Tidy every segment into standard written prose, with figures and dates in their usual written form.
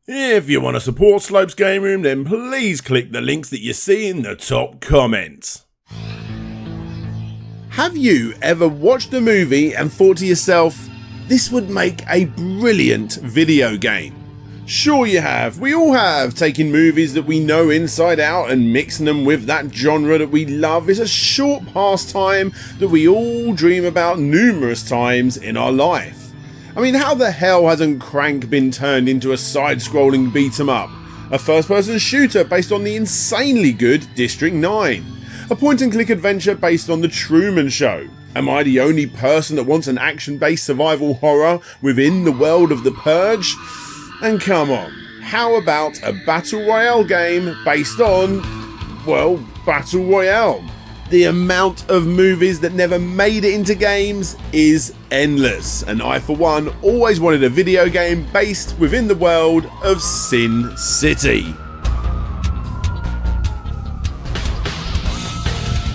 If you want to support Slopes Game Room, then please click the links that you see in the top comments. Have you ever watched a movie and thought to yourself, this would make a brilliant video game? Sure you have. We all have. Taking movies that we know inside out and mixing them with that genre that we love is a short pastime that we all dream about numerous times in our life. I mean, how the hell hasn't Crank been turned into a side-scrolling beat-em-up? A first-person shooter based on the insanely good District 9? A point-and-click adventure based on The Truman Show? Am I the only person that wants an action-based survival horror within the world of The Purge? And come on, how about a Battle Royale game based on, well, Battle Royale? The amount of movies that never made it into games is endless, and I for one always wanted a video game based within the world of Sin City.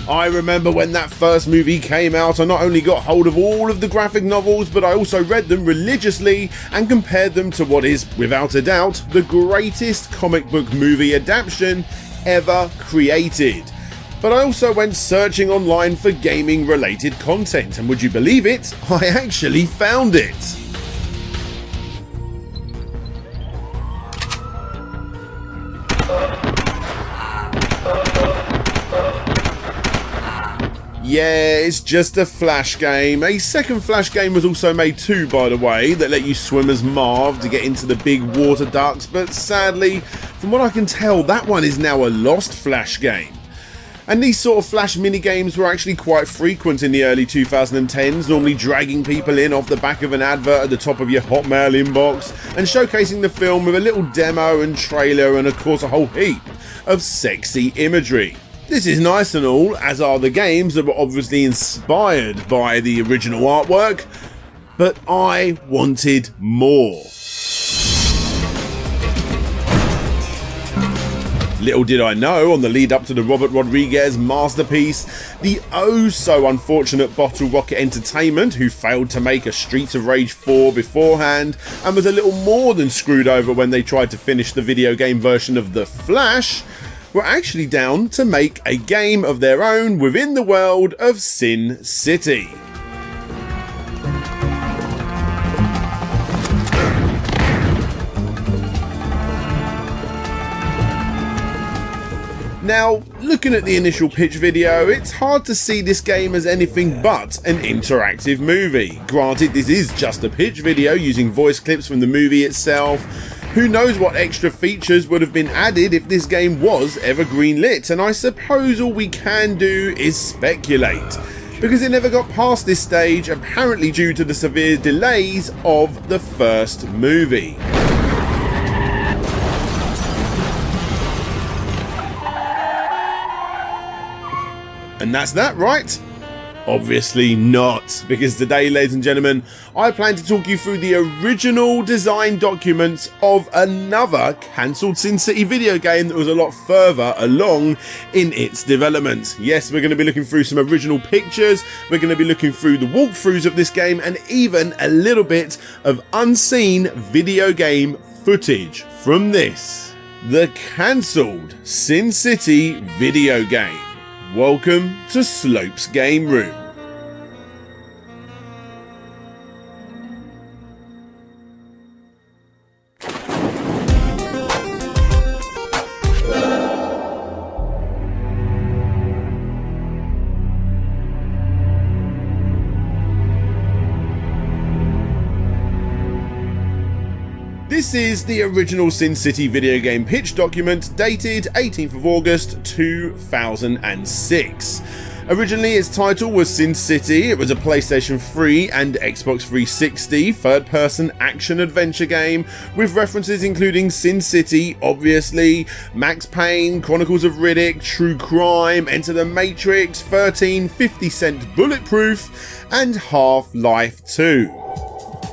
I remember when that first movie came out, I not only got hold of all of the graphic novels, but I also read them religiously and compared them to what is, without a doubt, the greatest comic book movie adaptation ever created. But I also went searching online for gaming related content, and would you believe it, I actually found it. Yeah, it's just a Flash game. A second Flash game was also made too, by the way, that let you swim as Marv to get into the big water ducts, but sadly, from what I can tell, that one is now a lost Flash game. And these sort of Flash minigames were actually quite frequent in the early 2010s, normally dragging people in off the back of an advert at the top of your Hotmail inbox and showcasing the film with a little demo and trailer and of course a whole heap of sexy imagery. This is nice and all, as are the games that were obviously inspired by the original artwork, but I wanted more. Little did I know, on the lead up to the Robert Rodriguez masterpiece, the oh so unfortunate Bottle Rocket Entertainment, who failed to make a Streets of Rage 4 beforehand and was a little more than screwed over when they tried to finish the video game version of The Flash, were actually down to make a game of their own within the world of Sin City. Now, looking at the initial pitch video, it's hard to see this game as anything but an interactive movie. Granted, this is just a pitch video using voice clips from the movie itself. Who knows what extra features would have been added if this game was ever greenlit, and I suppose all we can do is speculate, because it never got past this stage, apparently due to the severe delays of the first movie. And that's that, right? Obviously not, because today, ladies and gentlemen, I plan to talk you through the original design documents of another cancelled Sin City video game that was a lot further along in its development. Yes, we're going to be looking through some original pictures, we're going to be looking through the walkthroughs of this game, and even a little bit of unseen video game footage from this, the cancelled Sin City video game. Welcome to Slopes Game Room. This is the original Sin City video game pitch document dated 18th of August 2006. Originally its title was Sin City. It was a PlayStation 3 and Xbox 360 third-person action-adventure game with references including Sin City, obviously, Max Payne, Chronicles of Riddick, True Crime, Enter the Matrix, 13, 50 Cent Bulletproof, and Half-Life 2.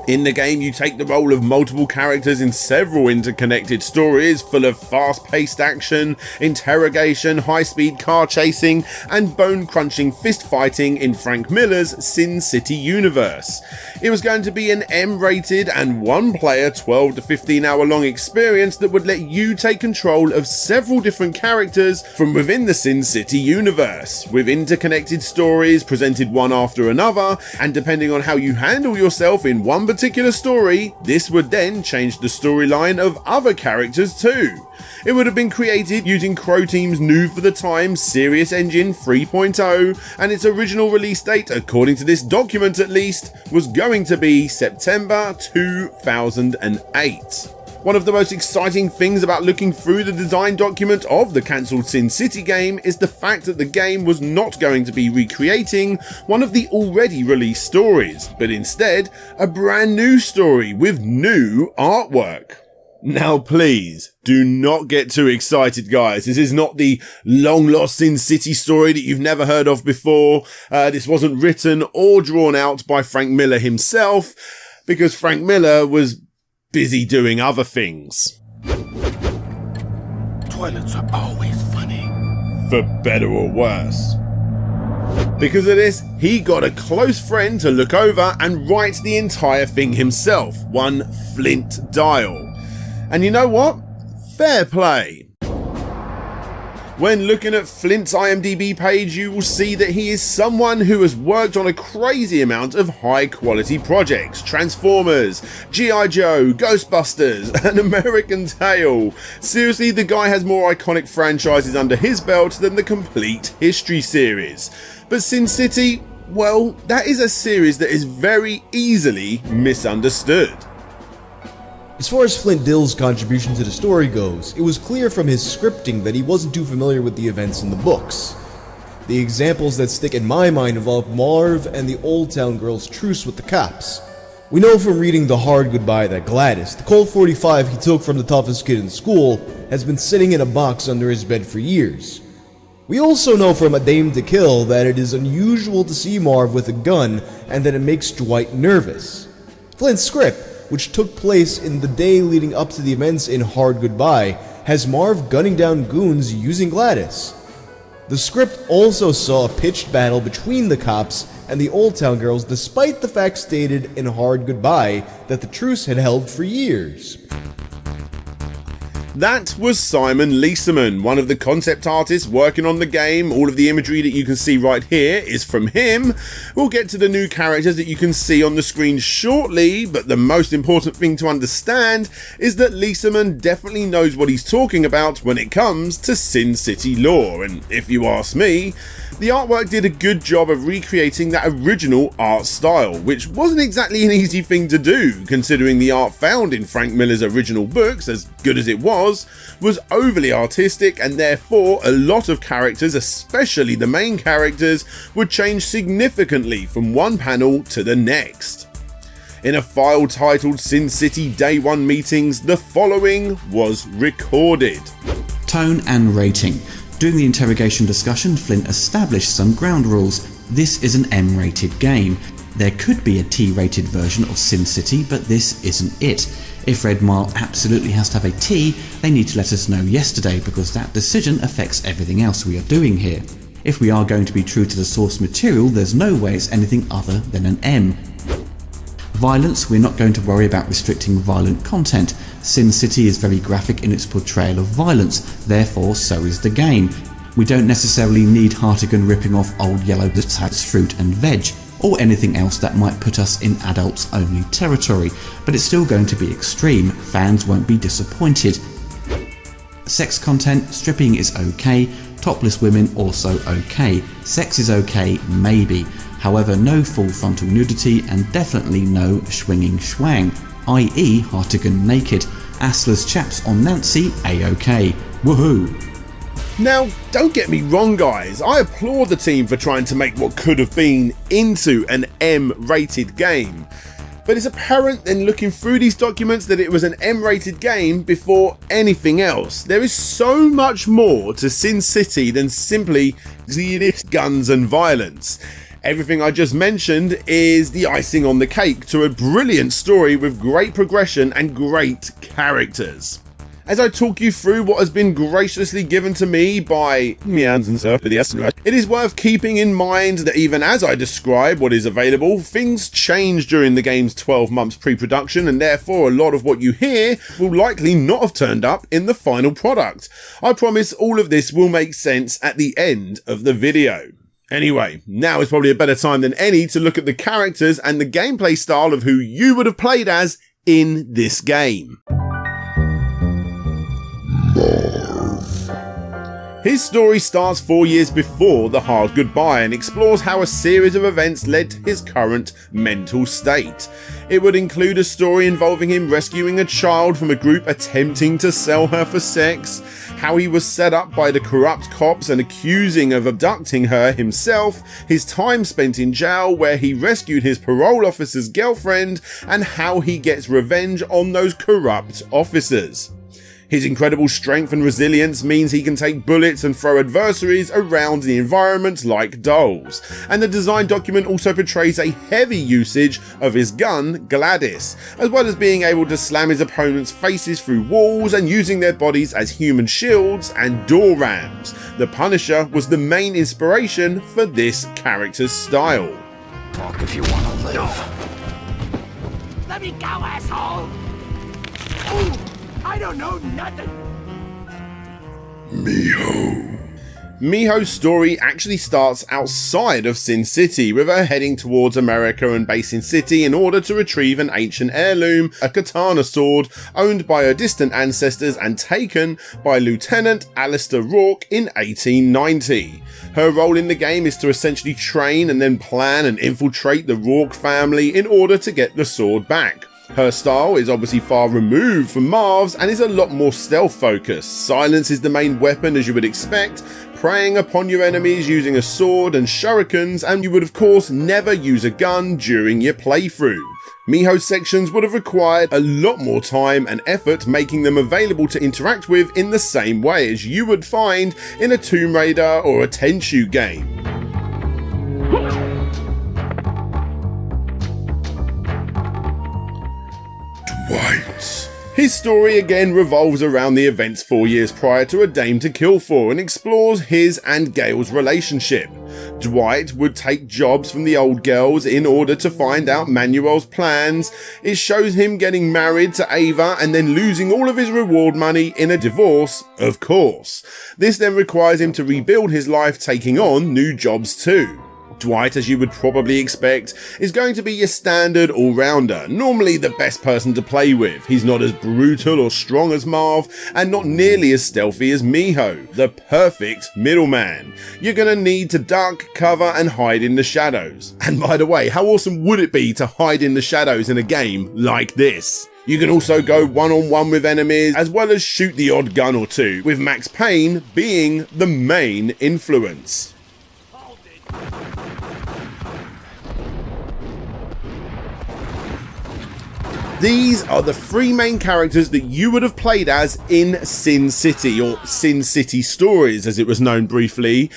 In the game, you take the role of multiple characters in several interconnected stories full of fast-paced action, interrogation, high-speed car chasing, and bone-crunching fist fighting in Frank Miller's Sin City universe. It was going to be an M-rated and one-player 12 to 15 hour long experience that would let you take control of several different characters from within the Sin City universe, with interconnected stories presented one after another, and depending on how you handle yourself in one particular story, this would then change the storyline of other characters too. It would have been created using Croteam's new for the time Serious Engine 3.0, and its original release date, according to this document at least, was going to be September 2008. One of the most exciting things about looking through the design document of the cancelled Sin City game is the fact that the game was not going to be recreating one of the already released stories, but instead a brand new story with new artwork. Now please, do not get too excited guys, this is not the long lost Sin City story that you've never heard of before. This wasn't written or drawn out by Frank Miller himself, because Frank Miller was busy doing other things. Toilets are always funny. For better or worse. Because of this, he got a close friend to look over and write the entire thing himself, one Flint Dial. And you know what? Fair play. When looking at Flint's IMDb page, you will see that he is someone who has worked on a crazy amount of high quality projects. Transformers, G.I. Joe, Ghostbusters, An American Tail. Seriously, the guy has more iconic franchises under his belt than the complete History series. But Sin City, well, that is a series that is very easily misunderstood. As far as Flint Dill's contribution to the story goes, it was clear from his scripting that he wasn't too familiar with the events in the books. The examples that stick in my mind involve Marv and the Old Town Girl's truce with the cops. We know from reading The Hard Goodbye that Gladys, the Colt 45 he took from the toughest kid in school, has been sitting in a box under his bed for years. We also know from A Dame to Kill that it is unusual to see Marv with a gun and that it makes Dwight nervous. Flint's script, which took place in the day leading up to the events in Hard Goodbye, has Marv gunning down goons using Gladys. The script also saw a pitched battle between the cops and the Old Town Girls, despite the fact stated in Hard Goodbye that the truce had held for years. That was Simon Leeseman, one of the concept artists working on the game. All of the imagery that you can see right here is from him. We'll get to the new characters that you can see on the screen shortly, but the most important thing to understand is that Leeseman definitely knows what he's talking about when it comes to Sin City lore, and if you ask me, the artwork did a good job of recreating that original art style, which wasn't exactly an easy thing to do, considering the art found in Frank Miller's original books, as good as it was overly artistic, and therefore a lot of characters, especially the main characters, would change significantly from one panel to the next. In a file titled Sin City Day 1 Meetings, the following was recorded. Tone and rating. During the interrogation discussion, Flint established some ground rules. This is an M-rated game. There could be a T-rated version of Sin City, but this isn't it. If Red Mile absolutely has to have a T, they need to let us know yesterday, because that decision affects everything else we are doing here. If we are going to be true to the source material, there's no way it's anything other than an M. Violence, we're not going to worry about restricting violent content. Sin City is very graphic in its portrayal of violence, therefore so is the game. We don't necessarily need Hartigan ripping off Old Yellow that has fruit and veg, or anything else that might put us in adults only territory, but it's still going to be extreme, fans won't be disappointed. Sex content, stripping is okay, topless women also okay, sex is okay maybe, however no full frontal nudity and definitely no swinging schwang, i.e. Hartigan naked, assless chaps on Nancy a-okay, woohoo. Now, don't get me wrong guys, I applaud the team for trying to make what could have been into an M-rated game. But it's apparent then looking through these documents that it was an M-rated game before anything else. There is so much more to Sin City than simply guns and violence. Everything I just mentioned is the icing on the cake to a brilliant story with great progression and great characters. as I talk you through what has been graciously given to me by it is worth keeping in mind that even as I describe what is available, things change during the game's 12 months pre-production, and therefore a lot of what you hear will likely not have turned up in the final product. I promise all of this will make sense at the end of the video. Anyway, now is probably a better time than any to look at the characters and the gameplay style of who you would have played as in this game. His story starts 4 years before The Hard Goodbye and explores how a series of events led to his current mental state. It would include a story involving him rescuing a child from a group attempting to sell her for sex, how he was set up by the corrupt cops and accusing of abducting her himself, his time spent in jail where he rescued his parole officer's girlfriend, and how he gets revenge on those corrupt officers. His incredible strength and resilience means he can take bullets and throw adversaries around the environment like dolls, and the design document also portrays a heavy usage of his gun, Gladys, as well as being able to slam his opponents' faces through walls and using their bodies as human shields and door rams. The Punisher was the main inspiration for this character's style. Talk if you want to live. Let me go, asshole! Ooh, I don't know nothing. Miho's story actually starts outside of Sin City, with her heading towards America and Basin City in order to retrieve an ancient heirloom, a katana sword owned by her distant ancestors and taken by Lieutenant Alistair Rourke in 1890. Her role in the game is to essentially train and then plan and infiltrate the Rourke family in order to get the sword back. Her style is obviously far removed from Marv's and is a lot more stealth focused. Silence is the main weapon, as you would expect, preying upon your enemies using a sword and shurikens, and you would of course never use a gun during your playthrough. Miho's sections would have required a lot more time and effort, making them available to interact with in the same way as you would find in a Tomb Raider or a Tenchu game. His story again revolves around the events 4 years prior to A Dame to Kill For and explores his and Gail's relationship. Dwight would take jobs from the old girls in order to find out Manuel's plans. It shows him getting married to Ava and then losing all of his reward money in a divorce, of course. This then requires him to rebuild his life, taking on new jobs too. Dwight, as you would probably expect, is going to be your standard all-rounder, normally the best person to play with. He's not as brutal or strong as Marv, and not nearly as stealthy as Miho, the perfect middleman. You're going to need to duck, cover, and hide in the shadows. And by the way, how awesome would it be to hide in the shadows in a game like this? You can also go one-on-one with enemies, as well as shoot the odd gun or two, with Max Payne being the main influence. These are the three main characters that you would have played as in Sin City, or Sin City Stories as it was known briefly,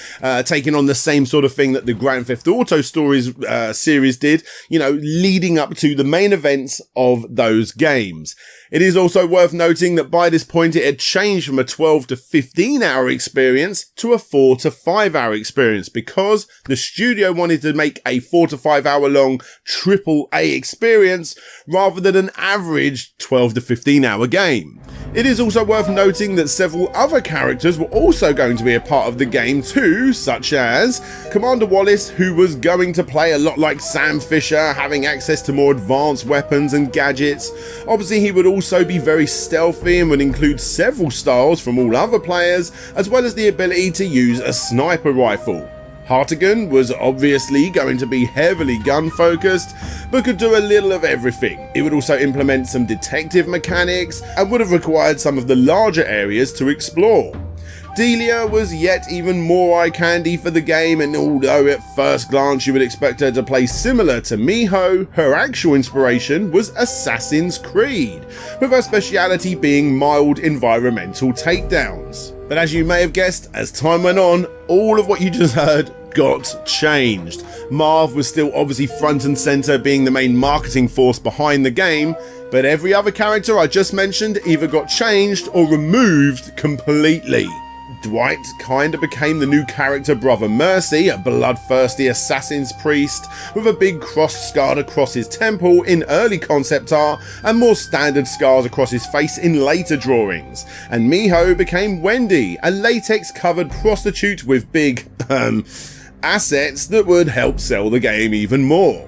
taking on the same sort of thing that the Grand Theft Auto Stories series did, you know, leading up to the main events of those games. It is also worth noting that by this point it had changed from a 12 to 15 hour experience to a 4 to 5 hour experience, because the studio wanted to make a 4 to 5 hour long AAA experience rather than an average 12 to 15 hour game. It is also worth noting that several other characters were also going to be a part of the game too, such as Commander Wallace, who was going to play a lot like Sam Fisher, having access to more advanced weapons and gadgets. Obviously he would also be very stealthy and would include several styles from all other players, as well as the ability to use a sniper rifle. Hartigan was obviously going to be heavily gun focused, but could do a little of everything. It would also implement some detective mechanics and would have required some of the larger areas to explore. Delia was yet even more eye candy for the game, and although at first glance you would expect her to play similar to Miho, her actual inspiration was Assassin's Creed, with her speciality being mild environmental takedowns. But as you may have guessed, as time went on, all of what you just heard got changed. Marv was still obviously front and center, being the main marketing force behind the game. but every other character I just mentioned either got changed or removed completely. Dwight kinda became the new character Brother Mercy, a bloodthirsty assassin's priest with a big cross scarred across his temple in early concept art and more standard scars across his face in later drawings. And Miho became Wendy, a latex covered prostitute with big, assets that would help sell the game even more.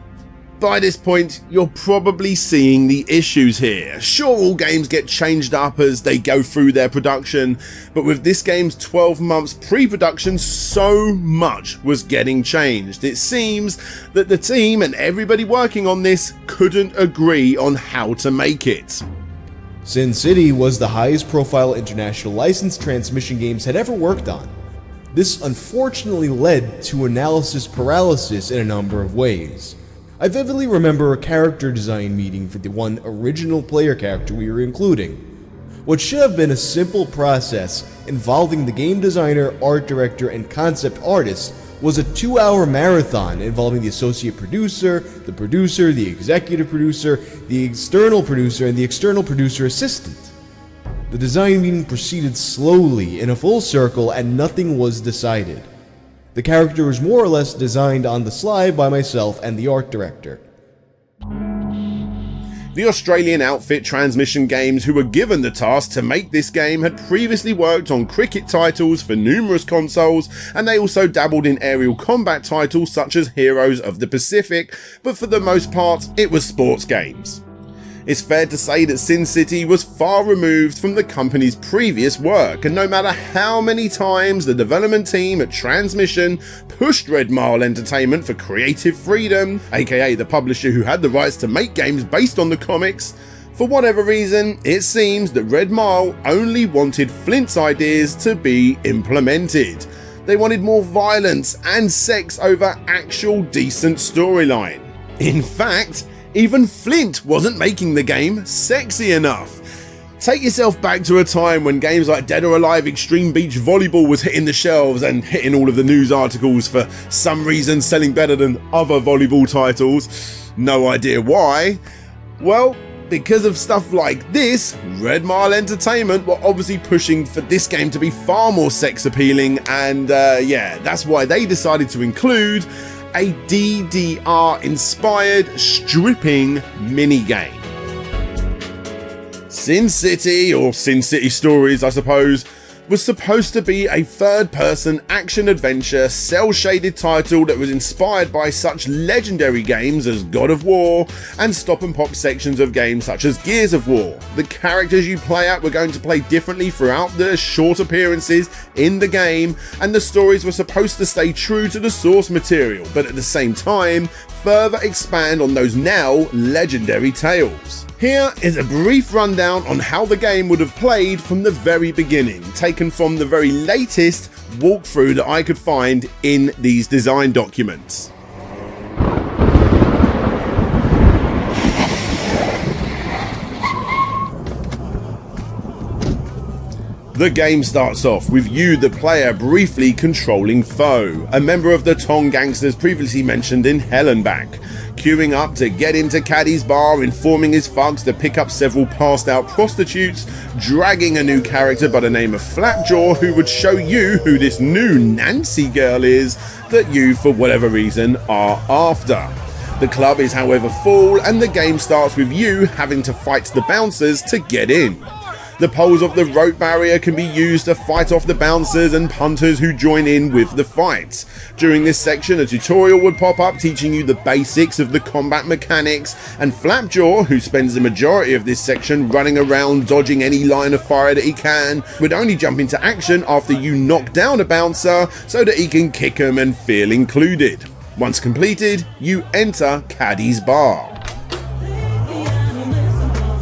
By this point, you're probably seeing the issues here. Sure, all games get changed up as they go through their production, but with this game's 12 months pre-production, so much was getting changed. It seems that the team and everybody working on this couldn't agree on how to make it. Sin City was the highest profile international licensed transmission games had ever worked on. This unfortunately led to analysis paralysis in a number of ways. I vividly remember a character design meeting for the one original player character we were including. What should have been a simple process involving the game designer, art director, and concept artist was a 2-hour marathon involving the associate producer, the executive producer, the external producer, and the external producer assistant. The design meeting proceeded slowly in a full circle and nothing was decided. The character was more or less designed on the slide by myself and the art director. The Australian outfit Transmission Games, who were given the task to make this game, had previously worked on cricket titles for numerous consoles, and they also dabbled in aerial combat titles such as Heroes of the Pacific, but for the most part it was sports games. It's fair to say that Sin City was far removed from the company's previous work, and no matter how many times the development team at Transmission pushed Red Mile Entertainment for creative freedom, aka the publisher who had the rights to make games based on the comics, for whatever reason, it seems that Red Mile only wanted Flint's ideas to be implemented. They wanted more violence and sex over actual decent storyline. In fact, even Flint wasn't making the game sexy enough. Take yourself back to a time when games like Dead or Alive Extreme Beach Volleyball was hitting the shelves and hitting all of the news articles for some reason, selling better than other volleyball titles. No idea why. Well, because of stuff like this, Red Mile Entertainment were obviously pushing for this game to be far more sex appealing, and yeah, that's why they decided to include a DDR-inspired stripping minigame. Sin City, or Sin City Stories I suppose, was supposed to be a third-person action-adventure, cel-shaded title that was inspired by such legendary games as God of War and stop-and-pop sections of games such as Gears of War. The characters you play at were going to play differently throughout the short appearances in the game, and the stories were supposed to stay true to the source material, but at the same time, further expand on those now legendary tales. Here is a brief rundown on how the game would have played from the very beginning, taken from the very latest walkthrough that I could find in these design documents. The game starts off with you, the player, briefly controlling Foe, a member of the Tong gangsters previously mentioned in Hell and Back, queuing up to get into Caddy's bar, informing his thugs to pick up several passed out prostitutes, dragging a new character by the name of Flapjaw who would show you who this new Nancy girl is that you, for whatever reason, are after. The club is however full, and the game starts with you having to fight the bouncers to get in. The poles of the rope barrier can be used to fight off the bouncers and punters who join in with the fight. During this section, a tutorial would pop up teaching you the basics of the combat mechanics, and Flapjaw, who spends the majority of this section running around dodging any line of fire that he can, would only jump into action after you knock down a bouncer so that he can kick him and feel included. Once completed, you enter Caddy's bar.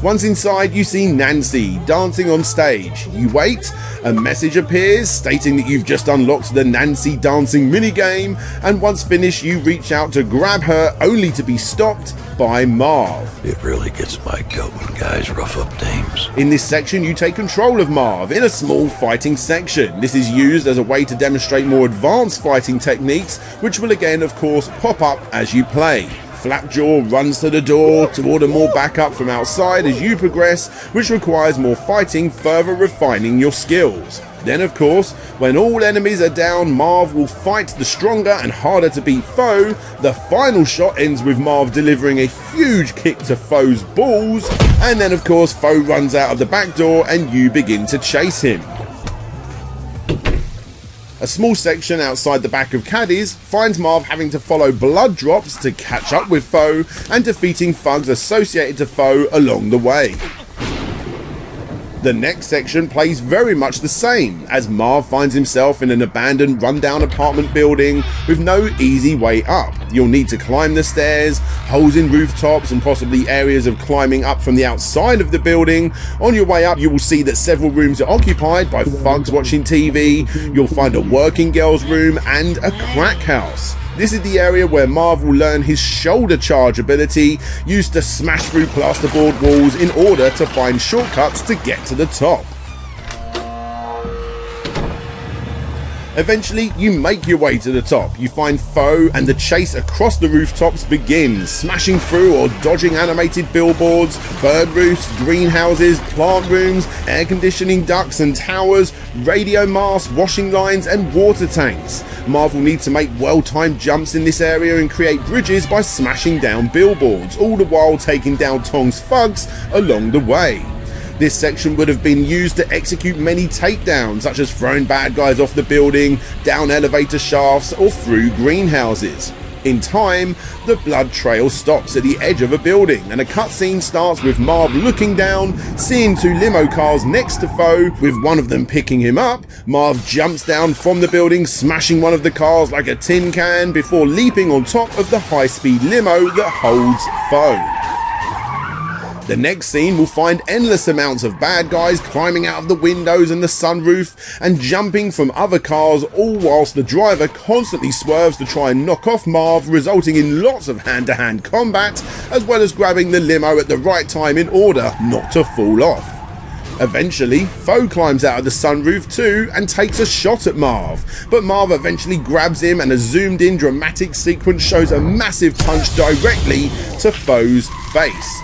Once inside, you see Nancy dancing on stage. You wait, a message appears stating that you've just unlocked the Nancy dancing minigame, and once finished you reach out to grab her only to be stopped by Marv. It really gets my goat when guys rough up dames. In this section you take control of Marv in a small fighting section. This is used as a way to demonstrate more advanced fighting techniques, which will again of course pop up as you play. Flapjaw runs to the door to order more backup from outside as you progress, which requires more fighting, further refining your skills. Then of course, when all enemies are down, Marv will fight the stronger and harder to beat foe. The final shot ends with Marv delivering a huge kick to foe's balls, and then of course foe runs out of the back door and you begin to chase him. A small section outside the back of Caddy's finds Marv having to follow blood drops to catch up with foe and defeating thugs associated to foe along the way. The next section plays very much the same, as Marv finds himself in an abandoned rundown apartment building with no easy way up. You'll need to climb the stairs, holes in rooftops and possibly areas of climbing up from the outside of the building. On your way up you will see that several rooms are occupied by thugs watching TV. You'll find a working girl's room and a crack house. This is the area where Marv will learn his shoulder charge ability, used to smash through plasterboard walls in order to find shortcuts to get to the top. Eventually, you make your way to the top. You find foe and the chase across the rooftops begins, smashing through or dodging animated billboards, bird roofs, greenhouses, plant rooms, air conditioning ducts and towers, radio masts, washing lines and water tanks. Marv will need to make well-timed jumps in this area and create bridges by smashing down billboards, all the while taking down Tong's thugs along the way. This section would have been used to execute many takedowns, such as throwing bad guys off the building, down elevator shafts or through greenhouses. In time, the blood trail stops at the edge of a building and a cutscene starts with Marv looking down, seeing two limo cars next to foe, with one of them picking him up. Marv jumps down from the building, smashing one of the cars like a tin can before leaping on top of the high-speed limo that holds foe. The next scene will find endless amounts of bad guys climbing out of the windows and the sunroof and jumping from other cars, all whilst the driver constantly swerves to try and knock off Marv, resulting in lots of hand-to-hand combat, as well as grabbing the limo at the right time in order not to fall off. Eventually, foe climbs out of the sunroof too and takes a shot at Marv, but Marv eventually grabs him and a zoomed in dramatic sequence shows a massive punch directly to foe's face.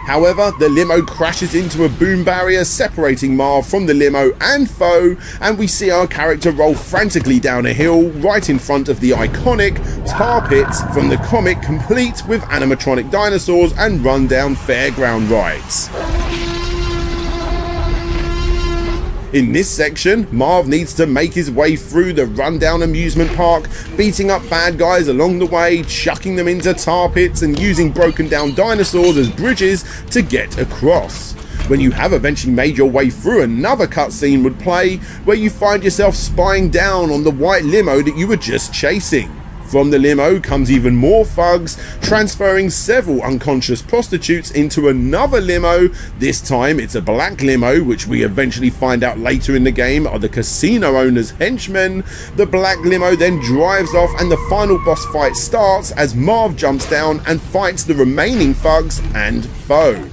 However, the limo crashes into a boom barrier separating Marv from the limo and foe, and we see our character roll frantically down a hill right in front of the iconic tar pits from the comic, complete with animatronic dinosaurs and run-down fairground rides. In this section, Marv needs to make his way through the rundown amusement park, beating up bad guys along the way, chucking them into tar pits and using broken down dinosaurs as bridges to get across. When you have eventually made your way through, another cutscene would play where you find yourself spying down on the white limo that you were just chasing. From the limo comes even more thugs, transferring several unconscious prostitutes into another limo. This time it's a black limo, which we eventually find out later in the game are the casino owner's henchmen. The black limo then drives off and the final boss fight starts as Marv jumps down and fights the remaining thugs and foe.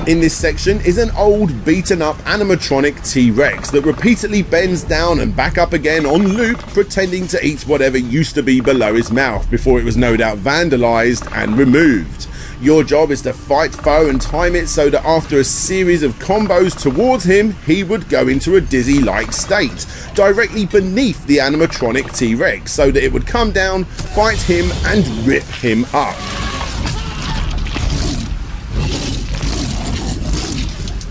In this section is an old beaten up animatronic T-Rex that repeatedly bends down and back up again on loop, pretending to eat whatever used to be below his mouth before it was no doubt vandalized and removed. Your job is to fight foe and time it so that after a series of combos towards him, he would go into a dizzy-like state, directly beneath the animatronic T-Rex, so that it would come down, fight him and rip him up.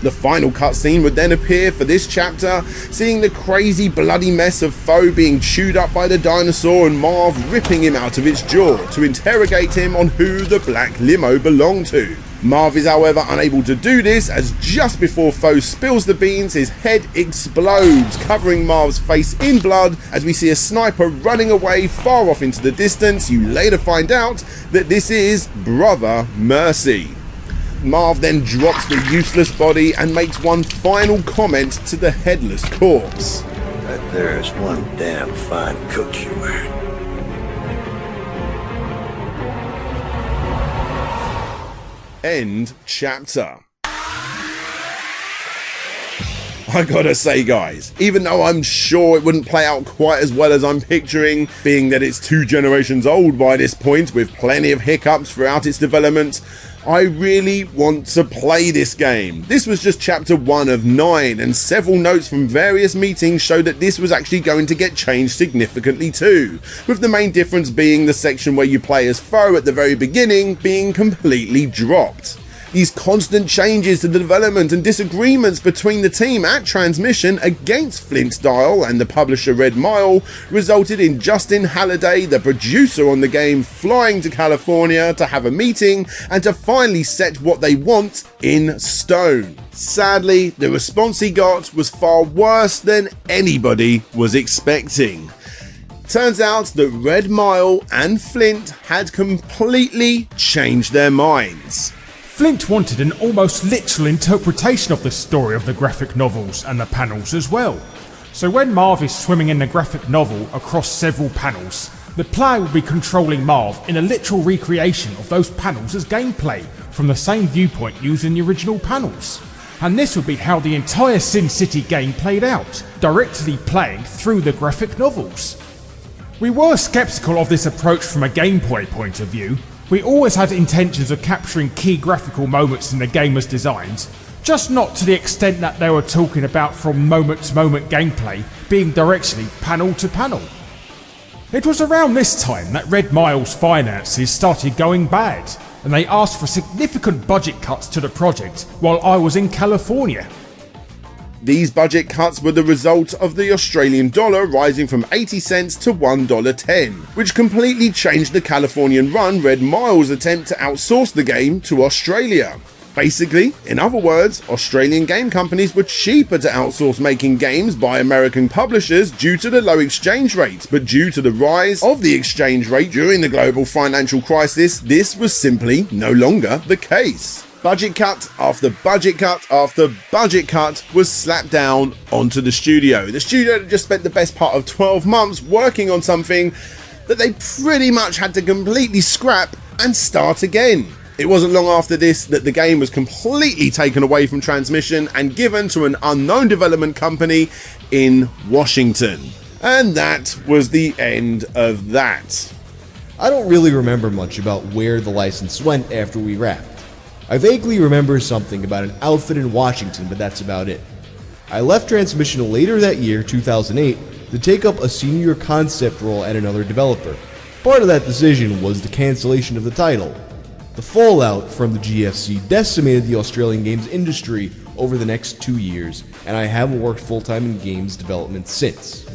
The final cutscene would then appear for this chapter, seeing the crazy bloody mess of foe being chewed up by the dinosaur and Marv ripping him out of its jaw to interrogate him on who the black limo belonged to. Marv is however unable to do this, as just before foe spills the beans, his head explodes, covering Marv's face in blood as we see a sniper running away far off into the distance. You later find out that this is Brother Mercy. Marv then drops the useless body and makes one final comment to the headless corpse. Right there is one damn fine coat you're wearing. End chapter. I gotta say guys, even though I'm sure it wouldn't play out quite as well as I'm picturing, being that it's 2 generations old by this point with plenty of hiccups throughout its development, I really want to play this game. This was just chapter 1 of 9, and several notes from various meetings show that this was actually going to get changed significantly too, with the main difference being the section where you play as Foe at the very beginning being completely dropped. These constant changes to the development and disagreements between the team at Transmission against Flint Dial and the publisher Red Mile resulted in Justin Halliday, the producer on the game, flying to California to have a meeting and to finally set what they want in stone. Sadly, the response he got was far worse than anybody was expecting. Turns out that Red Mile and Flint had completely changed their minds. Flint wanted an almost literal interpretation of the story of the graphic novels and the panels as well. So when Marv is swimming in the graphic novel across several panels, the player will be controlling Marv in a literal recreation of those panels as gameplay from the same viewpoint using the original panels. And this would be how the entire Sin City game played out, directly playing through the graphic novels. We were skeptical of this approach from a gameplay point of view. We always had intentions of capturing key graphical moments in the gamer's designs, just not to the extent that they were talking about from moment to moment gameplay being directly panel to panel. It was around this time that Red Mile's finances started going bad, and they asked for significant budget cuts to the project while I was in California. These budget cuts were the result of the Australian dollar rising from 80 cents to $1.10, which completely changed the Californian run Red Mile's attempt to outsource the game to Australia. Basically, in other words, Australian game companies were cheaper to outsource making games by American publishers due to the low exchange rates, but due to the rise of the exchange rate during the global financial crisis, this was simply no longer the case. Budget cut after budget cut after budget cut was slapped down onto the studio. The studio had just spent the best part of 12 months working on something that they pretty much had to completely scrap and start again. It wasn't long after this that the game was completely taken away from Transmission and given to an unknown development company in Washington. And that was the end of that. I don't really remember much about where the license went after we wrapped. I vaguely remember something about an outfit in Washington, but that's about it. I left Transmission later that year, 2008, to take up a senior concept role at another developer. Part of that decision was the cancellation of the title. The fallout from the GFC decimated the Australian games industry over the next 2 years, and I haven't worked full-time in games development since.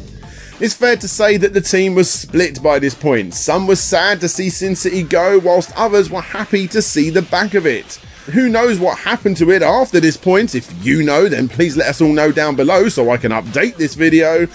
It's fair to say that the team was split by this point. Some were sad to see Sin City go, whilst others were happy to see the back of it. Who knows what happened to it after this point? If you know, then please let us all know down below so I can update this video.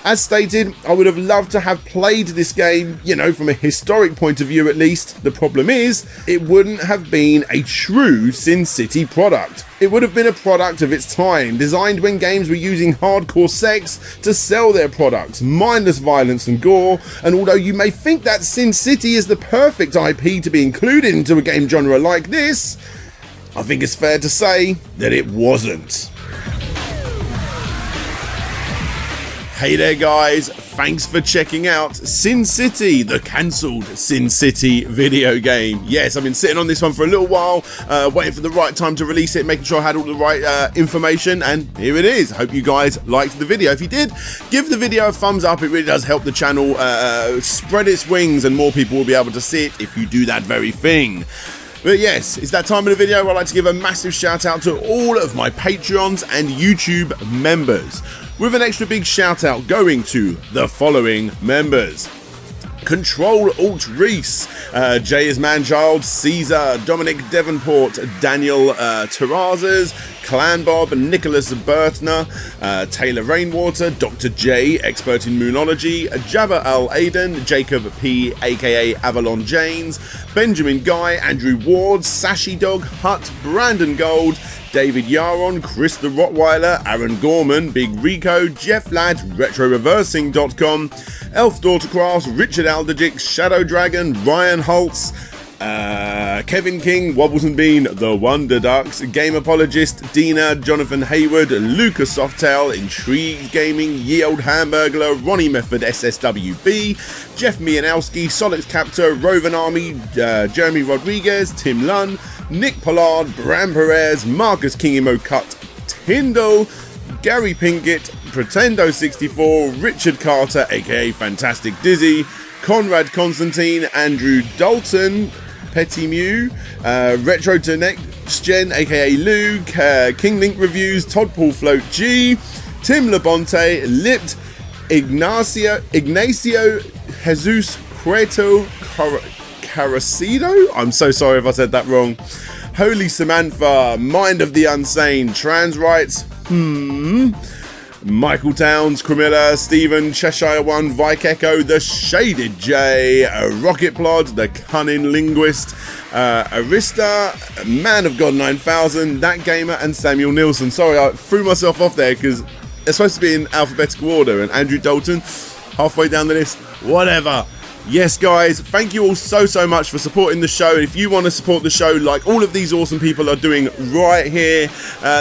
As stated, I would have loved to have played this game, you know, from a historic point of view at least. The problem is, it wouldn't have been a true Sin City product. It would have been a product of its time, designed when games were using hardcore sex to sell their products, mindless violence and gore, and although you may think that Sin City is the perfect IP to be included into a game genre like this, I think it's fair to say that it wasn't. Hey there guys, thanks for checking out Sin City, the cancelled Sin City video game. Yes, I've been sitting on this one for a little while, waiting for the right time to release it, making sure I had all the right information, and here it is. I hope you guys liked the video. If you did, give the video a thumbs up. It really does help the channel spread its wings, and more people will be able to see it if you do that very thing. But yes, it's that time of the video where I'd like to give a massive shout out to all of my Patreons and YouTube members, with an extra big shout out going to the following members: Control Alt Reese, Jay is Manchild, Caesar, Dominic Devonport, Daniel Terrazas, Clan Bob, Nicholas Bertner, Taylor Rainwater, Dr. J, expert in moonology, Jabba Al Aiden, Jacob P, aka Avalon Janes, Benjamin Guy, Andrew Ward, Sashi Dog, Hut, Brandon Gold, David Yaron, Chris the Rottweiler, Aaron Gorman, Big Rico, Jeff Ladd, RetroReversing.com, Elf Daughtercraft, Richard Alderjick, Shadow Dragon, Ryan Holtz, Kevin King, Wobbles and Bean, The Wonder Ducks, Game Apologist, Dina, Jonathan Hayward, Lucas Softail, Intrigued Gaming, Ye Old Hamburglar, Ronnie Method, SSWB, Jeff Mianowski, Solix Captor, Rovan Army, Jeremy Rodriguez, Tim Lunn, Nick Pollard, Bram Perez, Marcus Kingimo Cut, Tyndall, Gary Pinkett, Pretendo64, Richard Carter, aka Fantastic Dizzy, Conrad Constantine, Andrew Dalton, Petty Mew, Retro to Next Gen, aka Luke, King Link Reviews, Todd Paul Float G, Tim Labonte, Lipped, Ignacio Jesus Cueto Carasido. I'm so sorry if I said that wrong. Holy Samantha, Mind of the Unsane, Trans Rights, Michael Towns, Camilla, Stephen, Cheshire One, Vike Echo, The Shaded J, Rocket Plod, The Cunning Linguist, Arista, Man of God 9000, That Gamer, and Samuel Nielsen. Sorry, I threw myself off there because it's supposed to be in alphabetical order, and Andrew Dalton, halfway down the list, whatever. Yes, guys, thank you all so much for supporting the show. If you want to support the show like all of these awesome people are doing right here,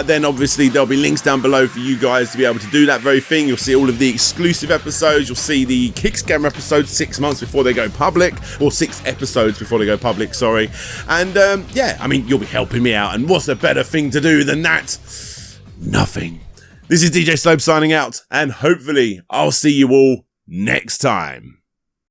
then obviously there'll be links down below for you guys to be able to do that very thing. You'll see all of the exclusive episodes. You'll see the Kickscammer episodes 6 months before they go public, or 6 episodes before they go public, sorry. And yeah, I mean, you'll be helping me out, and what's a better thing to do than that? Nothing. This is DJ Slope signing out, and hopefully I'll see you all next time.